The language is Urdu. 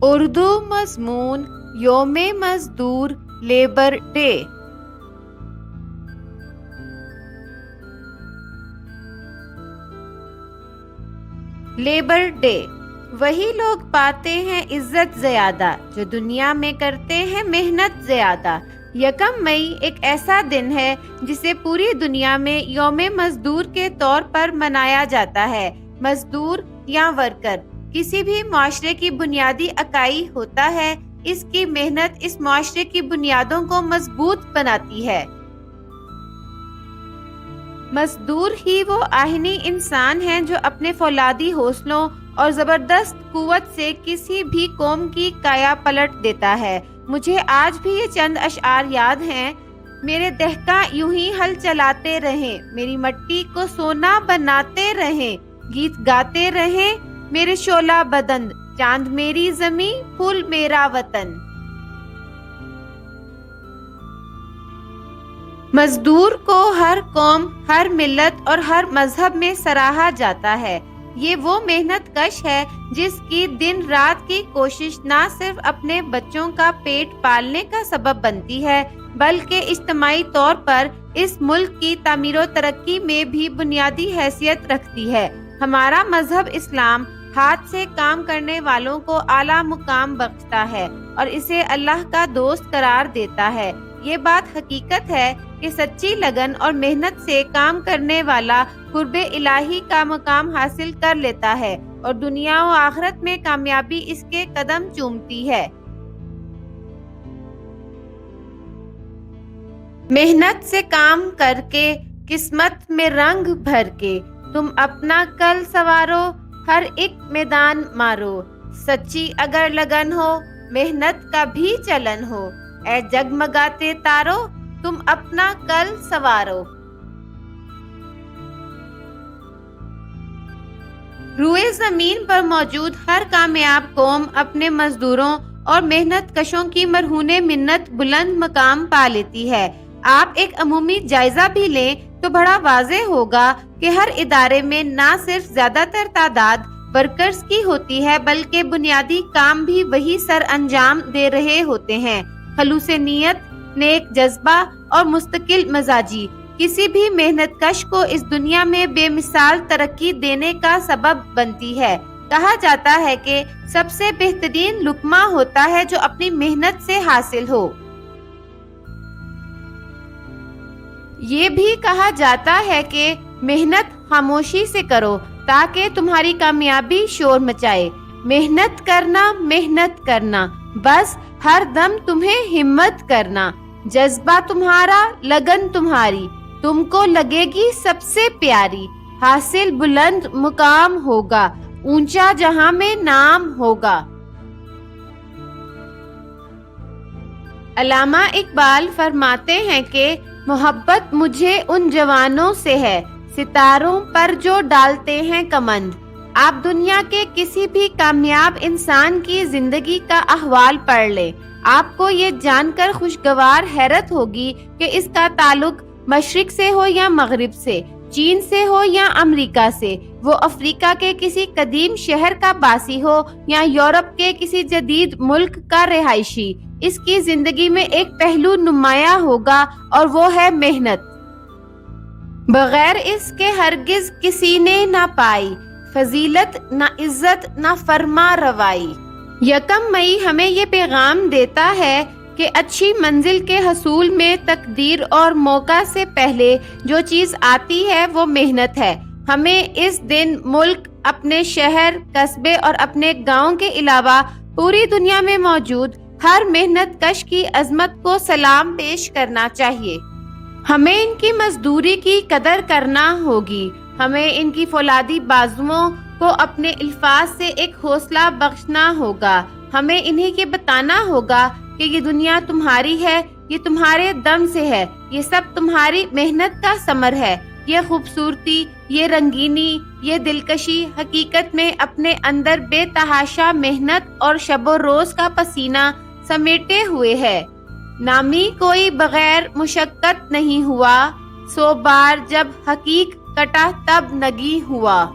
اردو مضمون یوم مزدور لیبر ڈے۔ لیبر ڈے، وہی لوگ پاتے ہیں عزت زیادہ جو دنیا میں کرتے ہیں محنت زیادہ۔ یکم مئی ایک ایسا دن ہے جسے پوری دنیا میں یوم مزدور کے طور پر منایا جاتا ہے۔ مزدور یا ورکر کسی بھی معاشرے کی بنیادی اکائی ہوتا ہے۔ اس کی محنت اس معاشرے کی بنیادوں کو مضبوط بناتی ہے۔ مزدور ہی وہ آہنی انسان ہیں جو اپنے فولادی حوصلوں اور زبردست قوت سے کسی بھی قوم کی کایا پلٹ دیتا ہے۔ مجھے آج بھی یہ چند اشعار یاد ہیں۔ میرے دہقاں یوں ہی ہل چلاتے رہیں، میری مٹی کو سونا بناتے رہیں، گیت گاتے رہیں میرے شعلہ بدن، چاند میری زمیں، پھول میرا وطن۔ مزدور کو ہر قوم، ہر ملت اور ہر مذہب میں سراہا جاتا ہے۔ یہ وہ محنت کش ہے جس کی دن رات کی کوشش نہ صرف اپنے بچوں کا پیٹ پالنے کا سبب بنتی ہے بلکہ اجتماعی طور پر اس ملک کی تعمیر و ترقی میں بھی بنیادی حیثیت رکھتی ہے۔ ہمارا مذہب اسلام ہاتھ سے کام کرنے والوں کو اعلیٰ مقام بخشتا ہے اور اسے اللہ کا دوست قرار دیتا ہے۔ یہ بات حقیقت ہے کہ سچی لگن اور محنت سے کام کرنے والا قرب الہی کا مقام حاصل کر لیتا ہے اور دنیا و آخرت میں کامیابی اس کے قدم چومتی ہے۔ محنت سے کام کر کے، قسمت میں رنگ بھر کے، تم اپنا کل سنوارو، ہر ایک میدان مارو۔ سچی اگر لگن ہو، محنت کا بھی چلن ہو، اے جگمگاتے تارو، تم اپنا کل سنوارو۔ روئے زمین پر موجود ہر کامیاب قوم اپنے مزدوروں اور محنت کشوں کی مرہون منت بلند مقام پا لیتی ہے۔ آپ ایک عمومی جائزہ بھی لیں تو بڑا واضح ہوگا کہ ہر ادارے میں نہ صرف زیادہ تر تعداد ورکرز کی ہوتی ہے بلکہ بنیادی کام بھی وہی سر انجام دے رہے ہوتے ہیں۔ خلوص نیت، نیک جذبہ اور مستقل مزاجی کسی بھی محنت کش کو اس دنیا میں بے مثال ترقی دینے کا سبب بنتی ہے۔ کہا جاتا ہے کہ سب سے بہترین لقمہ ہوتا ہے جو اپنی محنت سے حاصل ہو۔ یہ بھی کہا جاتا ہے کہ محنت خاموشی سے کرو تاکہ تمہاری کامیابی شور مچائے۔ محنت کرنا، بس ہر دم تمہیں ہمت کرنا۔ جذبہ تمہارا، لگن تمہاری، تم کو لگے گی سب سے پیاری۔ حاصل بلند مقام ہوگا، اونچا جہاں میں نام ہوگا۔ علامہ اقبال فرماتے ہیں کہ محبت مجھے ان جوانوں سے ہے ستاروں پر جو ڈالتے ہیں کمند۔ آپ دنیا کے کسی بھی کامیاب انسان کی زندگی کا احوال پڑھ لیں، آپ کو یہ جان کر خوشگوار حیرت ہوگی کہ اس کا تعلق مشرق سے ہو یا مغرب سے، چین سے ہو یا امریکہ سے، وہ افریقہ کے کسی قدیم شہر کا باسی ہو یا یورپ کے کسی جدید ملک کا رہائشی، اس کی زندگی میں ایک پہلو نمایاں ہوگا اور وہ ہے محنت۔ بغیر اس کے ہرگز کسی نے نہ پائی فضیلت، نہ عزت، نہ فرما روائی۔ یکم مئی ہمیں یہ پیغام دیتا ہے کہ اچھی منزل کے حصول میں تقدیر اور موقع سے پہلے جو چیز آتی ہے وہ محنت ہے۔ ہمیں اس دن ملک، اپنے شہر، قصبے اور اپنے گاؤں کے علاوہ پوری دنیا میں موجود ہر محنت کش کی عظمت کو سلام پیش کرنا چاہیے۔ ہمیں ان کی مزدوری کی قدر کرنا ہوگی۔ ہمیں ان کی فولادی بازوؤں کو اپنے الفاظ سے ایک حوصلہ بخشنا ہوگا۔ ہمیں انہیں یہ بتانا ہوگا کہ یہ دنیا تمہاری ہے، یہ تمہارے دم سے ہے، یہ سب تمہاری محنت کا ثمر ہے۔ یہ خوبصورتی، یہ رنگینی، یہ دلکشی حقیقت میں اپنے اندر بے تحاشا محنت اور شب و روز کا پسینہ سمیٹے ہوئے ہے۔ نامی کوئی بغیر مشقت نہیں ہوا، 100 بار جب حقیق کٹا تب نگی ہوا۔